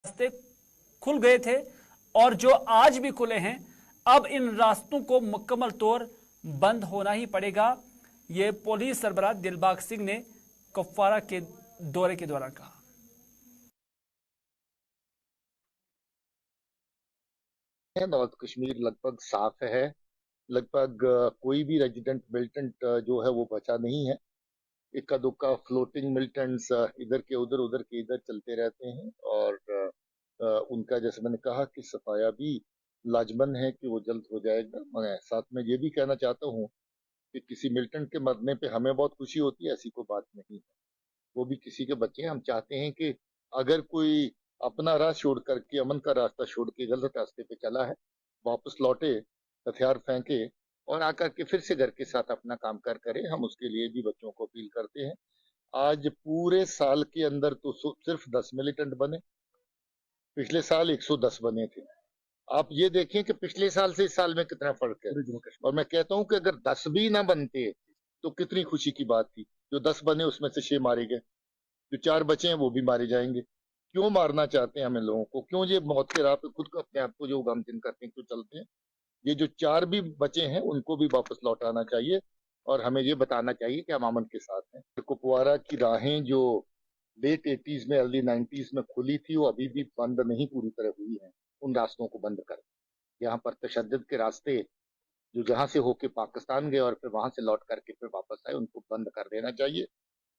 रास्ते खुल गए थे और जो आज भी खुले हैं, अब इन रास्तों को मुकम्मल तौर बंद होना ही पड़ेगा। ये पुलिस सरबराह दिलबाग सिंह ने कुपवारा के दौरे के दौरान कहा। नॉर्थ कश्मीर लगभग साफ है। लगभग कोई भी रेजिडेंट मिलिटेंट जो है वो बचा नहीं है। इक्का दुक्का फ्लोटिंग मिलिटेंट्स इधर के उधर के इधर चलते रहते हैं और उनका जैसे मैंने कहा कि सफाया भी लाजमन है कि वो जल्द हो जाएगा। मैं साथ में ये भी कहना चाहता हूँ कि किसी मिलिटेंट के मरने पे हमें बहुत खुशी होती है, ऐसी कोई बात नहीं है। वो भी किसी के बच्चे हैं। हम चाहते हैं कि अगर कोई अपना राह छोड़ करके, अमन का रास्ता छोड़ के गलत रास्ते पे चला है, वापस लौटे, हथियार फेंके और आकर के फिर से घर के साथ अपना काम करे। हम उसके लिए भी बच्चों को अपील करते हैं। आज पूरे साल के अंदर तो सिर्फ 10 मिलिटेंट बने, पिछले साल 110 बने थे। आप ये देखें कि पिछले साल से इस साल में कितना फर्क है। और मैं कहता हूं कि अगर 10 भी ना बनते तो कितनी खुशी की बात थी। जो 10 बने उसमें से 6 मारे गए, जो 4 बचे हैं वो भी मारे जाएंगे। क्यों मारना चाहते हैं हम इन लोगों को? क्यों ये मौत के राह पे खुद को अपने आप को जो गमगीन करते हैं, क्यों चलते हैं? ये जो 4 भी बचे हैं उनको भी वापस लौटाना चाहिए और हमें ये बताना चाहिए कि हम अमन के साथ हैं। कुपवारा की राहें जो लेट 80s में, अर्ली 90s में खुली थी, वो अभी भी बंद नहीं पूरी तरह हुई है। उन रास्तों को बंद कर, यहाँ पर तशद्दुद के रास्ते जो जहां से होके पाकिस्तान गए और फिर वहां से लौट करके फिर वापस आए, उनको बंद कर देना चाहिए।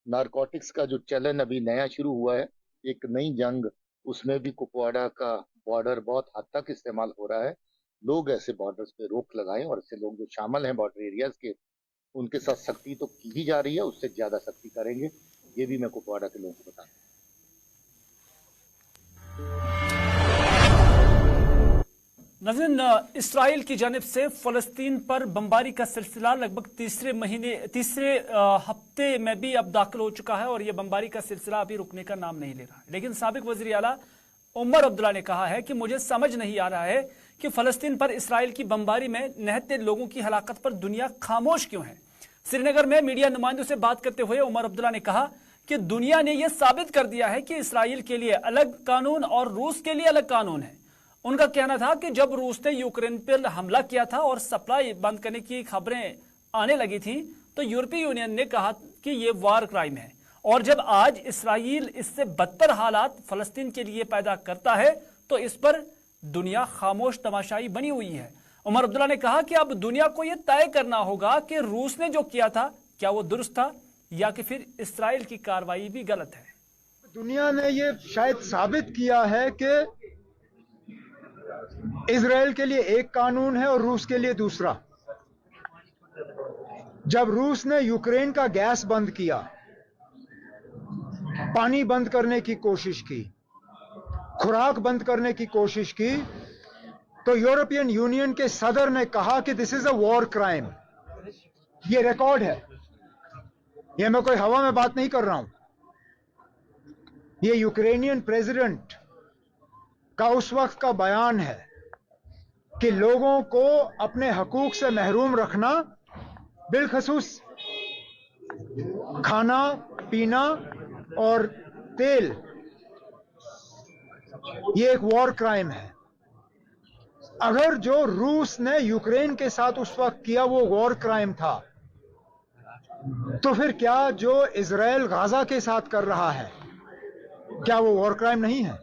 नारकोटिक्स का जो चलन अभी नया शुरू हुआ है, एक नई जंग, उसमें भी कुपवाड़ा का बॉर्डर बहुत हद तक इस्तेमाल हो रहा है। लोग ऐसे बॉर्डर्स पे रोक लगाएं और ऐसे लोग जो शामिल हैं बॉर्डर एरियाज के, उनके साथ सख्ती तो की ही जा रही है, उससे ज्यादा सख्ती करेंगे। ये भी मैं कुपवाड़ा के लोगों को बताऊं। नाज़रीन, इसराइल की जानिब से फ़लस्तीन पर बमबारी का सिलसिला लगभग तीसरे हफ्ते में भी अब दाखिल हो चुका है और यह बमबारी का सिलसिला अभी रुकने का नाम नहीं ले रहा है। लेकिन साबिक वज़ीर आला उमर अब्दुल्ला ने कहा है कि मुझे समझ नहीं आ रहा है कि फ़लस्तीन पर इसराइल की बमबारी में निहत्ते लोगों की हलाकत पर दुनिया खामोश क्यों है। श्रीनगर में मीडिया नुमाइंदों से बात करते हुए उमर अब्दुल्ला ने कहा कि दुनिया ने यह साबित कर दिया है कि इसराइल के लिए अलग कानून और रूस के लिए अलग कानून है। उनका कहना था कि जब रूस ने यूक्रेन पर हमला किया था और सप्लाई बंद करने की खबरें आने लगी थी तो यूरोपीय यूनियन ने कहा कि यह वार क्राइम है, और जब आज इसराइल इससे बदतर हालात फलस्तीन के लिए पैदा करता है तो इस पर दुनिया खामोश तमाशाई बनी हुई है। उमर अब्दुल्ला ने कहा कि अब दुनिया को यह तय करना होगा कि रूस ने जो किया था क्या वो दुरुस्त था या कि फिर इसराइल की कार्रवाई भी गलत है। दुनिया ने यह शायद साबित किया है कि इजराइल के लिए एक कानून है और रूस के लिए दूसरा। जब रूस ने यूक्रेन का गैस बंद किया, पानी बंद करने की कोशिश की, खुराक बंद करने की कोशिश की, तो यूरोपियन यूनियन के सदर ने कहा कि this is a war crime. ये रिकॉर्ड है, ये मैं कोई हवा में बात नहीं कर रहा हूं। ये यूक्रेनियन प्रेसिडेंट का उस वक्त का बयान है कि लोगों को अपने हकूक से महरूम रखना, बिलखसूस खाना पीना और तेल, ये एक वॉर क्राइम है। अगर जो रूस ने यूक्रेन के साथ उस वक्त किया वो वॉर क्राइम था, तो फिर क्या जो इजराइल गाजा के साथ कर रहा है क्या वो वॉर क्राइम नहीं है?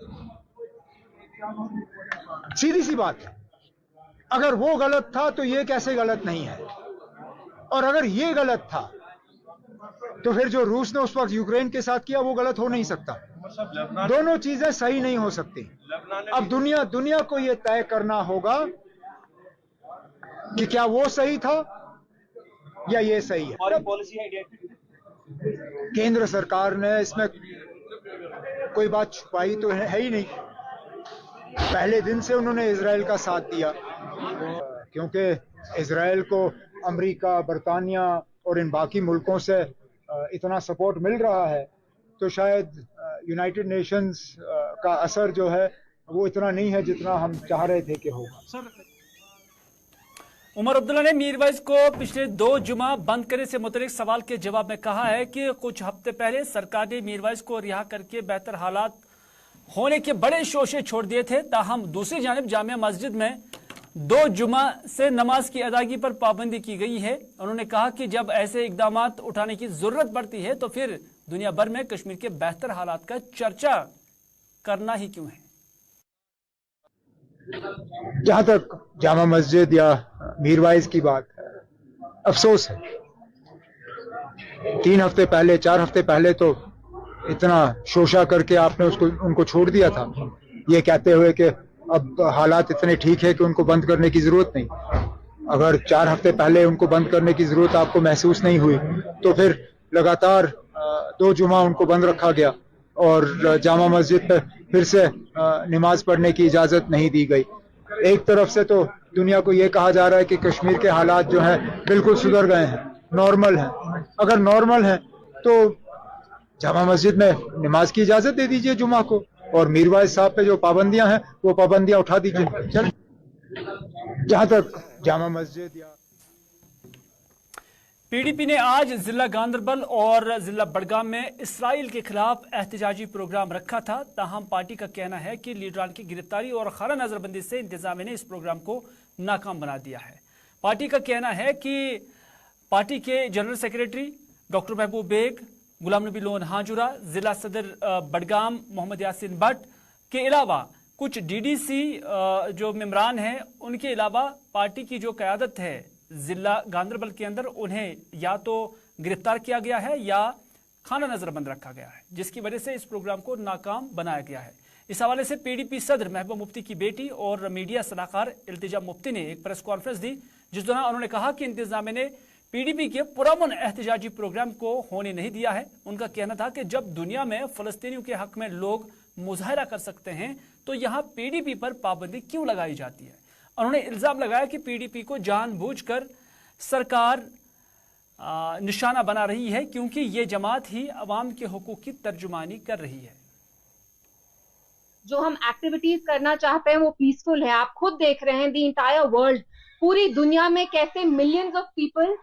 सीधी सी बात है। अगर वो गलत था तो ये कैसे गलत नहीं है? और अगर ये गलत था तो फिर जो रूस ने उस वक्त यूक्रेन के साथ किया वो गलत हो नहीं सकता। दोनों चीजें सही नहीं हो सकती। अब दुनिया को यह तय करना होगा कि क्या वो सही था या ये सही है। केंद्र सरकार ने इसमें कोई बात छुपाई तो है ही नहीं। पहले दिन से उन्होंने इजराइल का साथ दिया, क्योंकि इजराइल को अमेरिका, बरतानिया और इन बाकी मुल्कों से इतना सपोर्ट मिल रहा है, तो शायद यूनाइटेड नेशंस का असर जो है वो इतना नहीं है जितना हम चाह रहे थे कि होगा। उमर अब्दुल्ला ने मीरवाइज को पिछले 2 जुमा बंद करने से मुतल्लिक सवाल के जवाब में कहा है कि कुछ हफ्ते पहले सरकार ने मीरवाइज को रिहा करके बेहतर हालात होने के बड़े शोशे छोड़ दिए थे। ताहम दूसरी जानिब जामिया मस्जिद में 2 जुमा से नमाज की अदायगी पर पाबंदी की गई है। उन्होंने कहा कि जब ऐसे इकदाम उठाने की जरूरत पड़ती है तो फिर दुनिया भर में कश्मीर के बेहतर हालात का चर्चा करना ही क्यों है। जहां तक जामा मस्जिद या मीरवाइज की बात है, अफसोस है 3 हफ्ते पहले 4 हफ्ते पहले तो इतना शोशा करके आपने उनको छोड़ दिया था, ये कहते हुए कि अब हालात इतने ठीक है कि उनको बंद करने की जरूरत नहीं। अगर 4 हफ्ते पहले उनको बंद करने की जरूरत आपको महसूस नहीं हुई तो फिर लगातार 2 जुमा उनको बंद रखा गया और जामा मस्जिद पर फिर से नमाज पढ़ने की इजाजत नहीं दी गई। एक तरफ से तो दुनिया को ये कहा जा रहा है कि कश्मीर के हालात जो हैं बिल्कुल सुधर गए हैं, नॉर्मल हैं। अगर नॉर्मल हैं तो जामा मस्जिद में नमाज की इजाजत दे दीजिए जुमा को, और मीरवाइज साहब पे जो पाबंदियां हैं वो पाबंदियां उठा दीजिए। चल, जहां तक जामा मस्जिद या पीडीपी ने आज जिला गांदरबल और जिला बडगाम में इसराइल के खिलाफ एहतजाजी प्रोग्राम रखा था। ताहम पार्टी का कहना है कि लीडरान की गिरफ्तारी और खाना नजरबंदी से इंतजामिया ने इस प्रोग्राम को नाकाम बना दिया है। पार्टी का कहना है कि पार्टी के जनरल सेक्रेटरी डॉक्टर महबूब बेग, गुलाम नबी लोन हाजुरा, जिला सदर बडगाम मोहम्मद यासिन भट्ट के अलावा कुछ डीडीसी जो मेंबरान हैं, उनके अलावा पार्टी की जो क़यादत है जिला गांदरबल के अंदर, उन्हें या तो गिरफ्तार किया गया है या खाना नजरबंद रखा गया है, जिसकी वजह से इस प्रोग्राम को नाकाम बनाया गया है। इस हवाले से पीडीपी सदर महबूबा मुफ्ती की बेटी और मीडिया सलाहकार इल्तिजा मुफ्ती ने एक प्रेस कॉन्फ्रेंस दी, जिस दौरान उन्होंने कहा कि इंतजामिया ने पीडीपी के पुरअमन एहतजाजी प्रोग्राम को होने नहीं दिया है। उनका कहना था कि जब दुनिया में फलस्तीनियों के हक में लोग मुजाहरा कर सकते हैं तो यहाँ पीडीपी पर पाबंदी क्यों लगाई जाती है। उन्होंने इल्जाम लगाया कि पीडीपी को जानबूझकर सरकार निशाना बना रही है, क्योंकि ये जमात ही अवाम के हुकूक की तर्जुमानी कर रही है। जो हम एक्टिविटीज करना चाहते हैं वो पीसफुल है। आप खुद देख रहे हैं द इंटायर वर्ल्ड, पूरी दुनिया में कैसे millions of people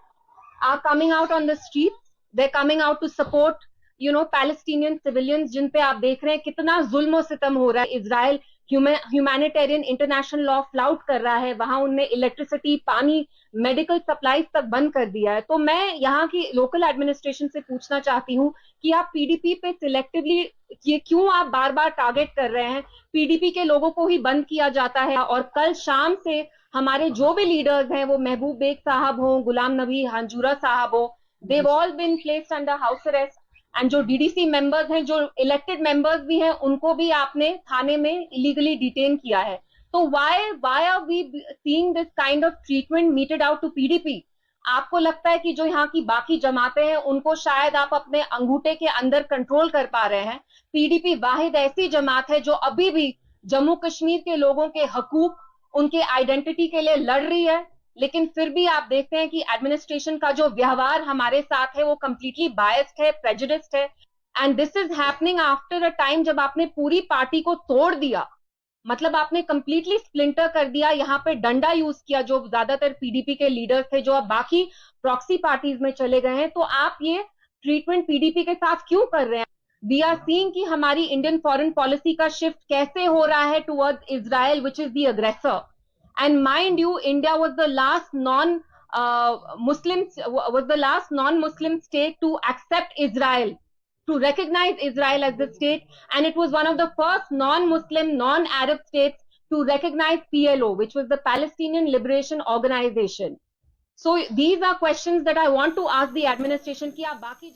are coming out on the street, they coming out to support Palestinian civilians, जिन पे आप देख रहे हैं कितना जुल्म और सितम हो रहा है। Israel humanitarian international law flout कर रहा है, वहां उनने इलेक्ट्रिसिटी, पानी, मेडिकल सप्लाईज तक बंद कर दिया है। तो मैं यहाँ की लोकल एडमिनिस्ट्रेशन से पूछना चाहती हूँ कि आप पीडीपी पे सिलेक्टिवली ये क्यों आप बार बार टारगेट कर रहे हैं। पीडीपी के लोगों को ही बंद किया जाता है, और कल शाम से हमारे जो भी लीडर्स हैं, वो महबूब बेग साहब हो, गुलाम नबी हांजूरा साहब हो, they all been placed under house arrest. And जो डीडीसी मेंबर्स हैं, जो इलेक्टेड मेंबर्स भी हैं, उनको भी आपने थाने में इलीगली डिटेन किया है। तो why are we seeing this kind of treatment meted out to PDP? आपको लगता है कि जो यहाँ की बाकी जमातें हैं उनको शायद आप अपने अंगूठे के अंदर कंट्रोल कर पा रहे हैं। पीडीपी वाहिद ऐसी जमात है जो अभी भी जम्मू कश्मीर के लोगों के हकूक, उनके आइडेंटिटी के लिए लड़ रही है, लेकिन फिर भी आप देखते हैं कि एडमिनिस्ट्रेशन का जो व्यवहार हमारे साथ है वो कंप्लीटली बायस्ड है, प्रेजुडिस्ड है। And this is happening after a time जब आपने पूरी पार्टी को तोड़ दिया, मतलब आपने कंप्लीटली स्प्लिंटर कर दिया, यहाँ पे डंडा यूज किया जो ज्यादातर पीडीपी के लीडर्स थे, जो अब बाकी प्रॉक्सी पार्टीज में चले गए हैं। तो आप ये ट्रीटमेंट पीडीपी के साथ क्यों कर रहे हैं? वी आर सीइंग कि हमारी इंडियन फॉरेन पॉलिसी का शिफ्ट कैसे हो रहा है towards Israel, which is the अग्रेसर। And mind you, India was the last non-Muslim state to accept Israel, to recognize Israel as the state, and it was one of the first non-Muslim, non-Arab states to recognize PLO, which was the Palestinian Liberation Organization. So these are questions that I want to ask the administration कि आप बाकी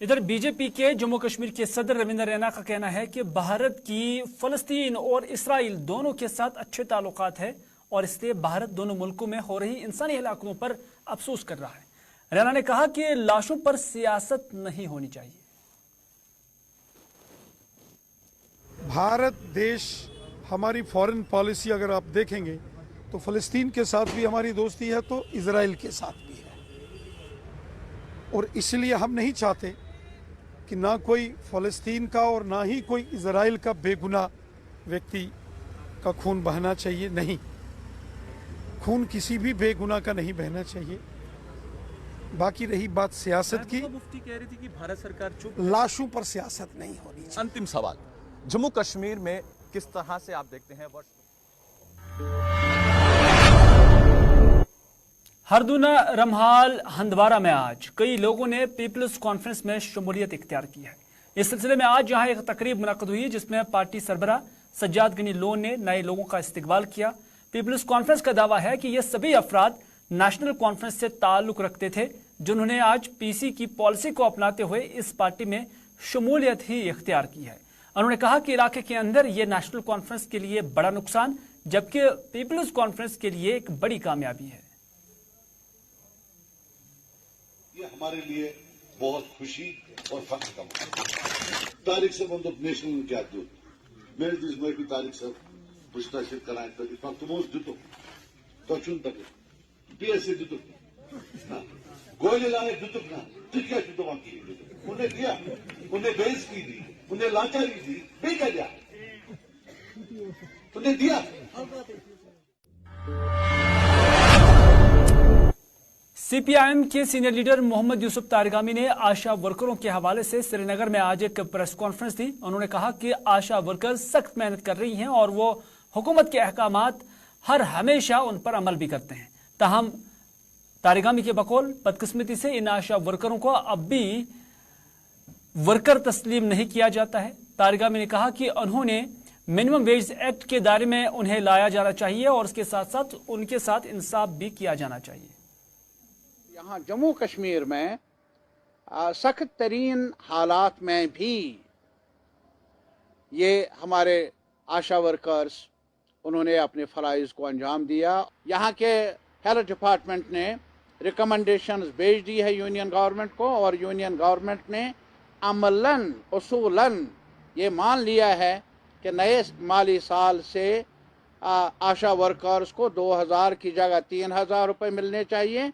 इधर BJP के जम्मू कश्मीर के सदर रविंद्र रैना का कहना है कि भारत की फलस्तीन और इसराइल दोनों के साथ अच्छे ताल्लुकात है और इसलिए भारत दोनों मुल्कों में हो रही इंसानी हलाकतों पर अफसोस कर रहा है। रैना ने कहा कि लाशों पर सियासत नहीं होनी चाहिए। भारत देश, हमारी फॉरेन पॉलिसी अगर आप देखेंगे तो फलस्तीन के साथ भी हमारी दोस्ती है, तो इजराइल के साथ भी है, और इसलिए हम नहीं चाहते कि ना कोई फ़लस्तीन का और ना ही कोई इजराइल का बेगुनाह व्यक्ति का खून बहना चाहिए। नहीं, खून किसी भी बेगुनाह का नहीं बहना चाहिए। बाकी रही बात सियासत की, मुफ्ती कह रही थी कि भारत सरकार चुप। लाशों पर सियासत नहीं होनी चाहिए। अंतिम सवाल, जम्मू कश्मीर में किस तरह से आप देखते हैं वर्ष हरदुना, रमहाल, हंदवारा में आज कई लोगों ने पीपल्स कॉन्फ्रेंस में शमूलियत इख्तियार की है। इस सिलसिले में आज यहां एक तकरीब मुनक़द हुई जिसमें पार्टी सरबराह सज्जाद गनी लोन ने नए लोगों का इस्तकबाल किया। पीपल्स कॉन्फ्रेंस का दावा है कि ये सभी अफराद नेशनल कॉन्फ्रेंस से ताल्लुक रखते थे, जिन्होंने आज पीसी की पॉलिसी को अपनाते हुए इस पार्टी में शमूलियत ही इख्तियार की है। उन्होंने कहा कि इलाके के अंदर ये नेशनल कॉन्फ्रेंस के लिए बड़ा नुकसान, जबकि पीपल्स कॉन्फ्रेंस के लिए एक बड़ी कामयाबी है। ये हमारे लिए बहुत खुशी और फख्र का मौका है। तारिक साहब हम तो नेशनल क्या मेरे दिस में भी तारिक साहब पुछता शिर कराएं तो इतना तुम जुतो तो चुन तक बीएससी जुतो गोले लाने जुतो ना ठीक है जुतो बाकी उन्हें दिया, उन्हें बेइज्जती दी, उन्हें लाचारी दी, बेचा दिया, उन्हें दिया। सीपीआईएम के सीनियर लीडर मोहम्मद यूसुफ तारगामी ने आशा वर्करों के हवाले से श्रीनगर में आज एक प्रेस कॉन्फ्रेंस दी। उन्होंने कहा कि आशा वर्कर सख्त मेहनत कर रही हैं और वो हुकूमत के अहकामात हर हमेशा उन पर अमल भी करते हैं। ताहम तारगामी के बकौल बदकिस्मती से इन आशा वर्करों को अब भी वर्कर तस्लीम नहीं किया जाता है। तारगामी ने कहा कि उन्होंने मिनिमम वेज एक्ट के दायरे में उन्हें लाया जाना चाहिए और उसके साथ साथ उनके साथ इंसाफ भी किया जाना चाहिए। यहाँ जम्मू कश्मीर में सख्त तरीन हालात में भी ये हमारे आशा वर्कर्स उन्होंने अपने फ़राइज़ को अंजाम दिया। यहाँ के हेल्थ डिपार्टमेंट ने रिकमेंडेशंस भेज दी है यूनियन गवर्नमेंट को और यूनियन गवर्नमेंट ने अमलन उसूलन ये मान लिया है कि नए माली साल से आशा वर्कर्स को 2000 की जगह 3000 रुपये मिलने चाहिए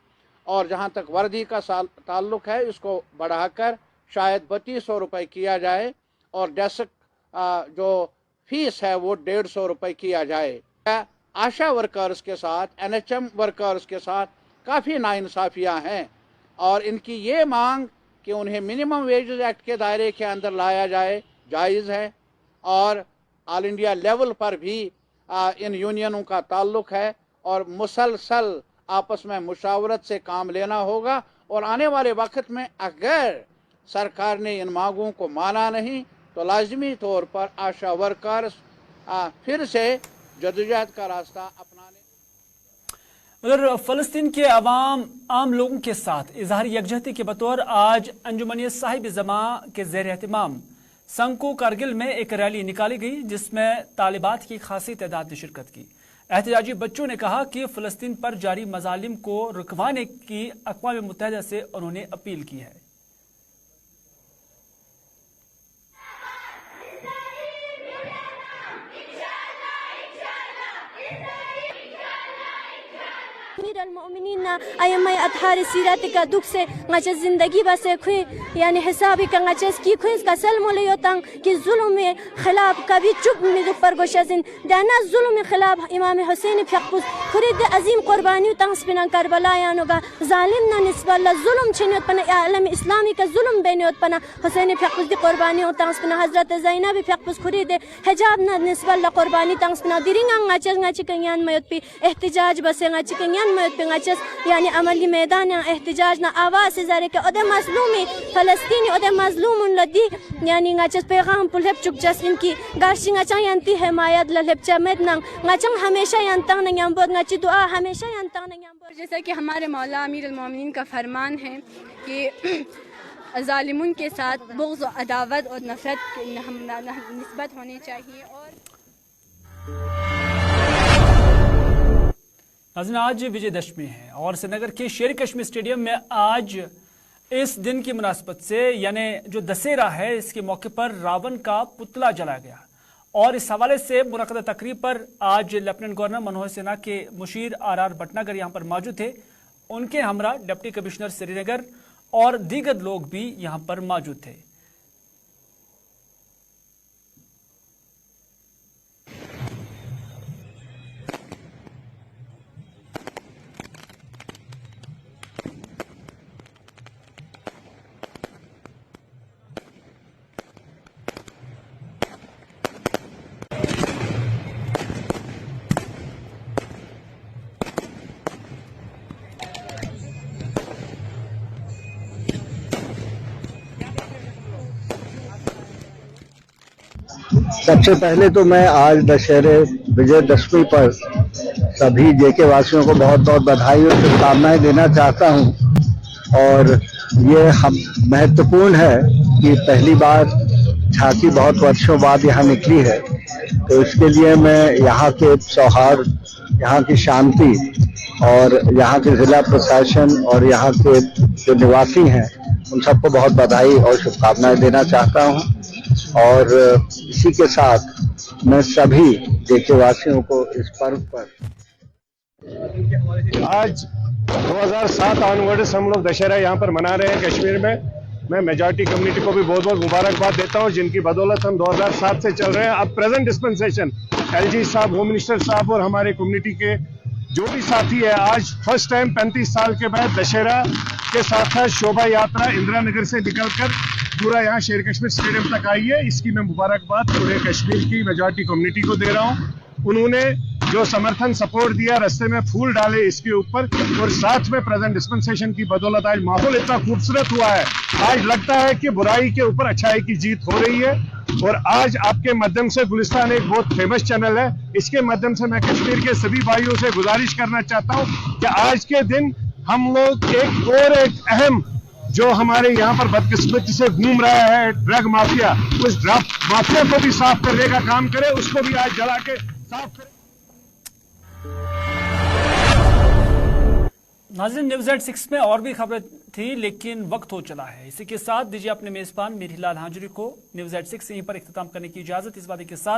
और जहाँ तक वर्दी का ताल्लुक है इसको बढ़ाकर शायद 3200 रुपये किया जाए और डेस्क जो फीस है वो 150 रुपये किया जाए। आशा वर्कर्स के साथ एनएचएम वर्कर्स के साथ काफ़ी नाइंसाफ़ियाँ हैं और इनकी ये मांग कि उन्हें मिनिमम वेजेस एक्ट के दायरे के अंदर लाया जाए जायज़ है और ऑल इंडिया लेवल पर भी इन यूनियनों का ताल्लुक है और मुसलसल आपस में मुशावरत से काम लेना होगा और आने वाले वक्त में अगर सरकार ने इन मांगों को माना नहीं तो लाजमी तौर पर आशा वर्कर्स फिर से जदोजहद का रास्ता अपनाने। उधर फलस्तीन के आम लोगों के साथ इजहार यकजहती के बतौर आज अंजुमन साहिब जमा के ज़ेर एहतमाम संको कारगिल में एक रैली निकाली गई जिसमें तालिबात की खासी तादाद ने शिरकत की। एहतजाजी बच्चों ने कहा कि फलस्तीन पर जारी मजालिम को रुकवाने की अक़वाम मुत्तहिदा से उन्होंने अपील की है। अयमय अथार सीरत का दुख से ngach जिंदगी बसे खुई यानी हिसाब का ngach की खुई का सलमोले योतंग कि जुल्म में खिलाफ कभी चुप में पर गोशजिन दाना जुल्म में खिलाफ इमाम हुसैन फखुस खुरीद अजीम कुर्बानी तंग स्पिना करबला यानोगा जालिम ना निस्बत जुल्म छिनत पना आलम इस्लामी का जुल्म बेनियत पना हुसैन फखुस दी कुर्बानी तंग स्पिना हजरत ज़ैनब फखुस खुरीद हिजाब ना निस्बत कुर्बानी तंग स्पिना दिरिंगा ngach कयान मयत पे एहतजाज बसे ngach कयान मयत पे ngach यानी अमली मैदान एहतजाज ना आवाज़ से ज़रे के उधर मज़लूमी फ़लस्तीनी उधर मज़लूम लदी यानी ngach पैगाम पुलहब चुक जस इनकी गार्शी ngach यांती हमायत लहब चमद नंग ngach हमेशा यांतंग नंग यांबोद ngach दुआ हमेशा यांतंग नंग यांबोद। जैसा कि हमारे मौला अमीर अल मोमिनीन का फरमान है कि ज़ालिमुन के साथ बुग़्ज़ और अदावत और नफ़रत निस्बत होनी चाहिए। और आज विजयदशमी है और श्रीनगर के शेर कश्मीर स्टेडियम में आज इस दिन की मुनासबत से यानी जो दशहरा है इसके मौके पर रावण का पुतला जलाया गया और इस हवाले से मुनक़्क़द तकरीब पर आज लेफ्टिनेंट गवर्नर मनोहर सिन्हा के मुशीर आर भटनागर यहाँ पर मौजूद थे। उनके हमरा डिप्टी कमिश्नर श्रीनगर और दीगर लोग भी यहाँ पर मौजूद थे। सबसे पहले तो मैं आज दशहरे विजयदशमी पर सभी जेके वासियों को बहुत बहुत बधाई और शुभकामनाएं देना चाहता हूं। और ये हम महत्वपूर्ण है कि पहली बार झांकी बहुत वर्षों बाद यहाँ निकली है, तो इसके लिए मैं यहाँ के सौहार्द, यहाँ की शांति और यहाँ के जिला प्रशासन और यहाँ के जो निवासी हैं उन सबको बहुत बधाई और शुभकामनाएं देना चाहता हूं। और इसी के साथ मैं सभी देशवासियों को इस पर्व पर आज 2007 ऑनवर्ड्स हम लोग दशहरा यहाँ पर मना रहे हैं कश्मीर में। मैं मेजॉरिटी कम्युनिटी को भी बहुत बहुत मुबारकबाद देता हूँ, जिनकी बदौलत हम 2007 से चल रहे हैं। अब प्रेजेंट डिस्पेंसेशन एलजी साहब, होम मिनिस्टर साहब और हमारे कम्युनिटी के जो भी साथी है, आज फर्स्ट टाइम 35 साल के बाद दशहरा के साथ साथ शोभा यात्रा इंदिरा नगर से निकलकर पूरा यहाँ शेर कश्मीर स्टेडियम तक आई है। इसकी मैं मुबारकबाद पूरे कश्मीर की मेजॉरिटी कम्युनिटी को दे रहा हूँ। उन्होंने जो समर्थन सपोर्ट दिया, रास्ते में फूल डाले इसके ऊपर, और साथ में प्रेजेंट डिस्पेंसेशन की बदौलत आज माहौल इतना खूबसूरत हुआ है। आज लगता है कि बुराई के ऊपर अच्छाई की जीत हो रही है। और आज आपके माध्यम से, गुलिस्तान एक बहुत फेमस चैनल है, इसके माध्यम से मैं कश्मीर के सभी भाइयों से गुजारिश करना चाहता हूं कि आज के दिन हम लोग एक अहम जो हमारे यहाँ पर बदकिस्मती से घूम रहा है ड्रग माफिया, उस ड्रग माफिया को भी साफ करने का काम करे, उसको भी आज जला के साफ करे। नाज़रीन, न्यूज़-8-6 में और भी खबरें थी, लेकिन वक्त हो चला है। इसी के साथ दीजिए अपने मेजबान मीरीलाल हांजुरी को न्यूज़-8-6 यहीं पर इख्तिताम करने की इजाजत। इस वादे के साथ